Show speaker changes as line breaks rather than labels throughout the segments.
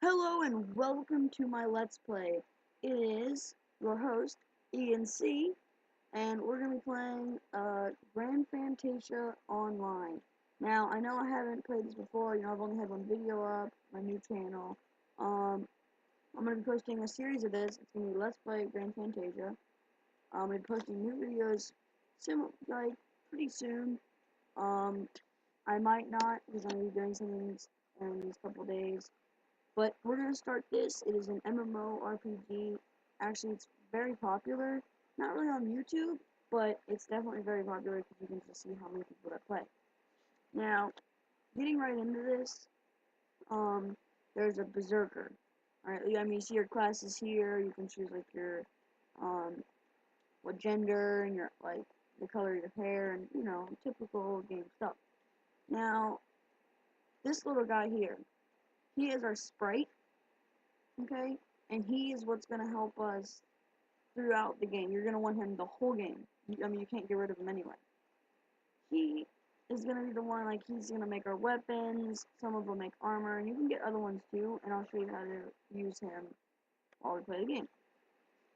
Hello and welcome to my Let's Play. It is your host, Ian C, and we're going to be playing Grand Fantasia Online. Now, I know I haven't played this before, I've only had one video up, my new channel. I'm going to be posting a series of this. It's going to be Let's Play Grand Fantasia. I'm going to be posting new videos, pretty soon. I might not, because I'm going to be doing something in these couple days. But we're going to start this. It is an MMORPG. Actually, it's very popular. Not really on YouTube, but it's definitely very popular because you can just see how many people that play. Now, getting right into this, there's a Berserker. Alright, you see your classes here. You can choose, like, your, what gender and your, like, the color of your hair and, typical game stuff. Now, this little guy here, he is our sprite. Okay? And he is what's going to help us throughout the game. You're going to want him the whole game. You can't get rid of him anyway. He is going to be the one, he's going to make our weapons. Some of them make armor, and you can get other ones too, and I'll show you how to use him while we play the game.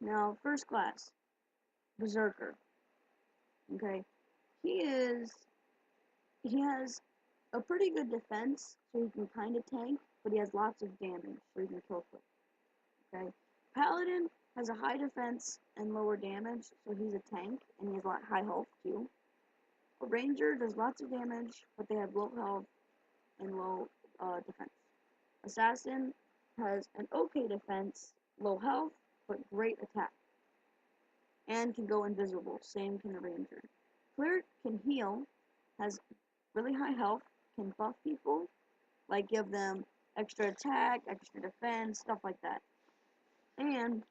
Now, first class, Berserker. Okay? He has a pretty good defense, so he can kind of tank, but he has lots of damage, so he can kill quick. Okay. Paladin has a high defense and lower damage, so he's a tank, and he has a lot high health too. A ranger does lots of damage, but they have low health and low defense. Assassin has an okay defense, low health, but great attack, and can go invisible. Same can the ranger. Cleric can heal, has really high health, can buff people, like give them extra attack, extra defense, stuff like that. And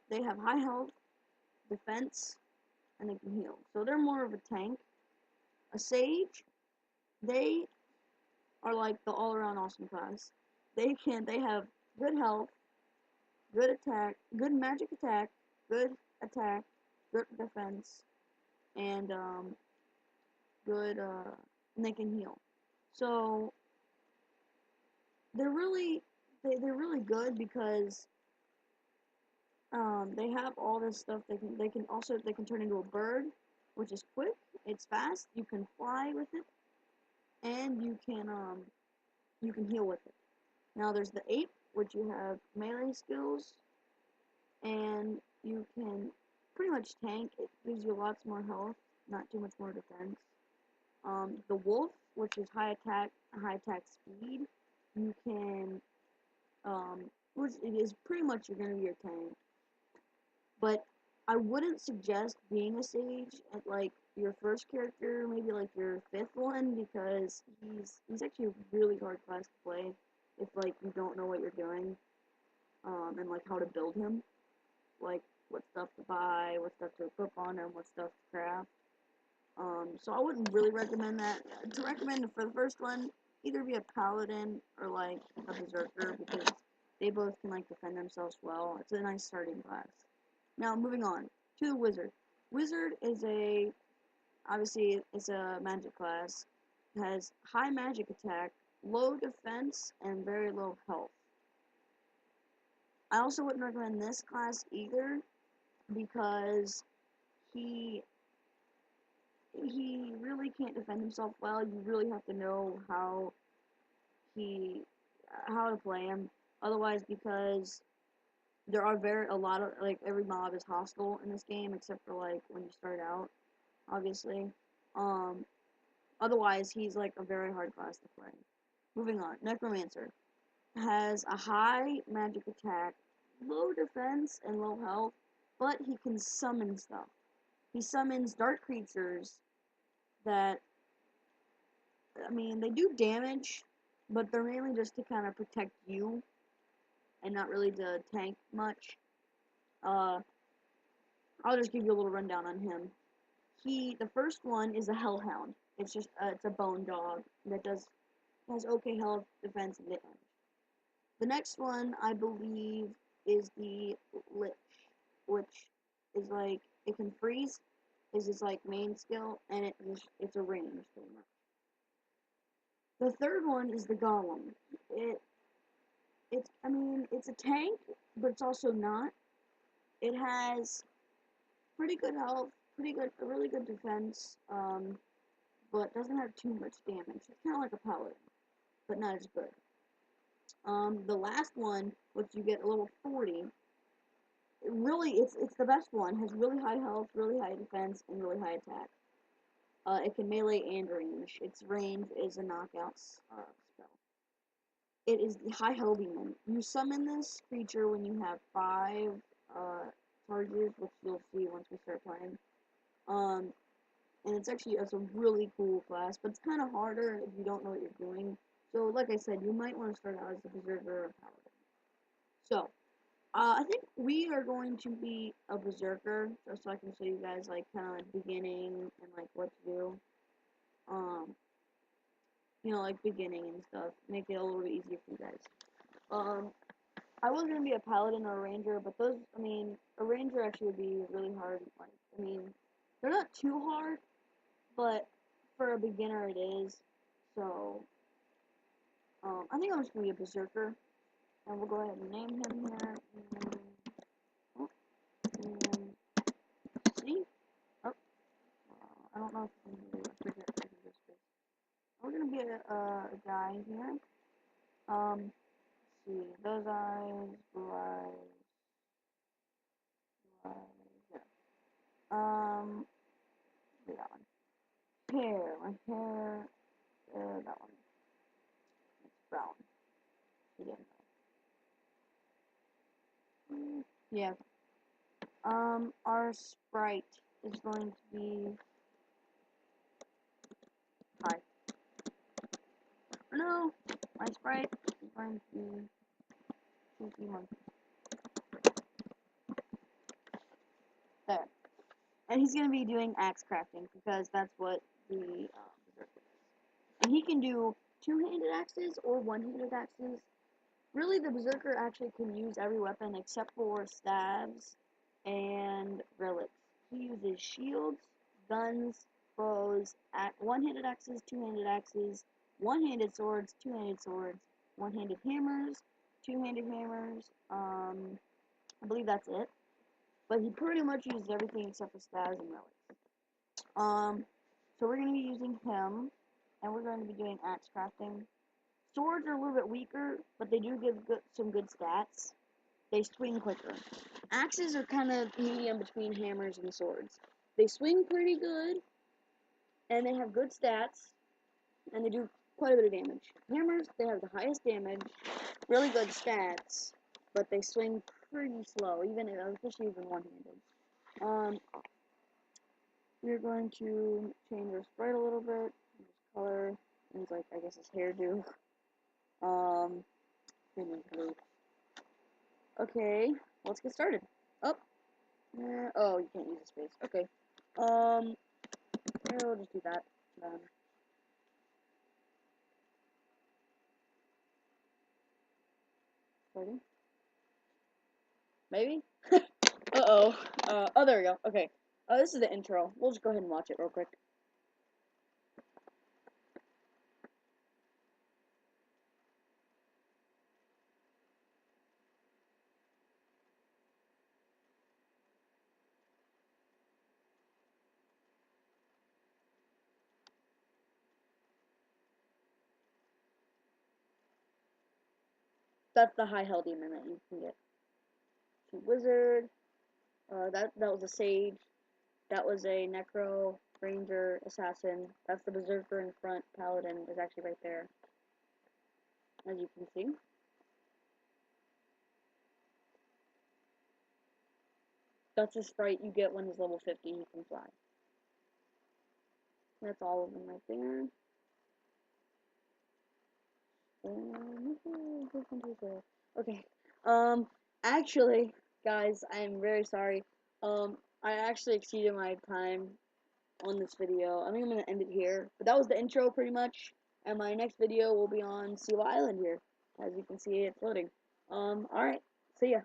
they have high health, defense, and they can heal. So they're more of a tank. A sage, they are like the all-around awesome class. They have good health, good attack, good magic attack, good defense, and good and they can heal. So they're really good because they have all this stuff. They can turn into a bird, which is quick. It's fast. You can fly with it, and you can heal with it. Now there's the ape, which you have melee skills, and you can pretty much tank. It gives you lots more health, not too much more defense. The wolf, which is high attack speed. You can which it is pretty much you're gonna be your tank. But I wouldn't suggest being a sage at like your first character, maybe like your fifth one, because he's actually a really hard class to play if like you don't know what you're doing, and like how to build him, like what stuff to buy, what stuff to equip on him, what stuff to craft. So I wouldn't really recommend that. To recommend for the first one, either be a paladin or like a berserker because they both can like defend themselves well. It's a nice starting class. Now, moving on to the wizard. Wizard is obviously, it's a magic class. It has high magic attack, low defense, and very low health. I also wouldn't recommend this class either because he really can't defend himself well. You really have to know how to play him. Otherwise, because there are a lot of, like, every mob is hostile in this game, except for, like, when you start out, obviously. Otherwise, he's, like, a very hard class to play. Moving on, Necromancer has a high magic attack, low defense, and low health, but he can summon stuff. He summons dark creatures that, I mean, they do damage, but they're mainly just to kind of protect you and not really to tank much. I'll just give you a little rundown on him. The first one is a Hellhound. It's just, it's a bone dog that has okay health, defense, and damage. The next one, I believe, is the Lich, which is like, it can freeze, is his like main skill, and it's a range pretty much. The third one is the Golem. I mean, it's a tank, but it's also not. It has pretty good health, a really good defense, but doesn't have too much damage. It's kind of like a paladin, but not as good. The last one, which you get a level 40, really, it's the best one. Has really high health, really high defense, and really high attack. It can melee and range. Its range is a knockout spell. It is the High Hell Demon. You summon this creature when you have 5 charges, which you'll see once we start playing. Um, and it's a really cool class, but it's kind of harder if you don't know what you're doing. So, like I said, you might want to start out as a Berserker or Paladin. So, I think we are going to be a Berserker, just so I can show you guys, like, kind of beginning and, like, what to do. You know, like, beginning and stuff. Make it a little bit easier for you guys. I was gonna be a paladin or a ranger, but I mean, a ranger actually would be really hard. Like, I mean, they're not too hard, but for a beginner it is. So, I think I'm just gonna be a berserker, and we'll go ahead and name him here. And see, oh, I don't know if I'm gonna forget to do this. We're gonna be a guy here. Let's see, those eyes, blue eyes, blue eyes, yeah. That one. My hair, that one. It's brown. Again. Yeah. Our sprite is going to be hi. No, my sprite is going to be Pinky Monkey. There. And he's going to be doing axe crafting because that's what the berserker is. And he can do two-handed axes or one-handed axes. Really, the berserker actually can use every weapon except for stabs and relics. He uses shields, guns, bows, one-handed axes, two-handed axes, one-handed swords, two-handed swords, one-handed hammers, two-handed hammers. I believe that's it. But he pretty much uses everything except for stabs and relics. So we're going to be using him, and we're going to be doing axe crafting. Swords are a little bit weaker, but they do give some good stats. They swing quicker. Axes are kind of medium between hammers and swords. They swing pretty good, and they have good stats, and they do quite a bit of damage. Hammers, they have the highest damage, really good stats, but they swing pretty slow, especially even one-handed. We're going to change our sprite a little bit, his color, things like, I guess, his hairdo. Blue. Okay, let's get started. Oh, oh, you can't use the space. Okay. We'll just do that. Done. Ready? Maybe? Uh-oh. Oh, there we go. Okay. This is the intro. We'll just go ahead and watch it real quick. That's the high hell demon that you can get. Wizard. That was a sage. That was a necro, ranger, assassin. That's the berserker in front. Paladin is actually right there, as you can see. That's the sprite you get when he's level 50. He can fly. That's all of them right there. Okay. Actually, guys, I'm very sorry. I actually exceeded my time on this video. I think I'm gonna end it here. But that was the intro, pretty much. And my next video will be on Seal Island here. As you can see, it's loading. Alright. See ya.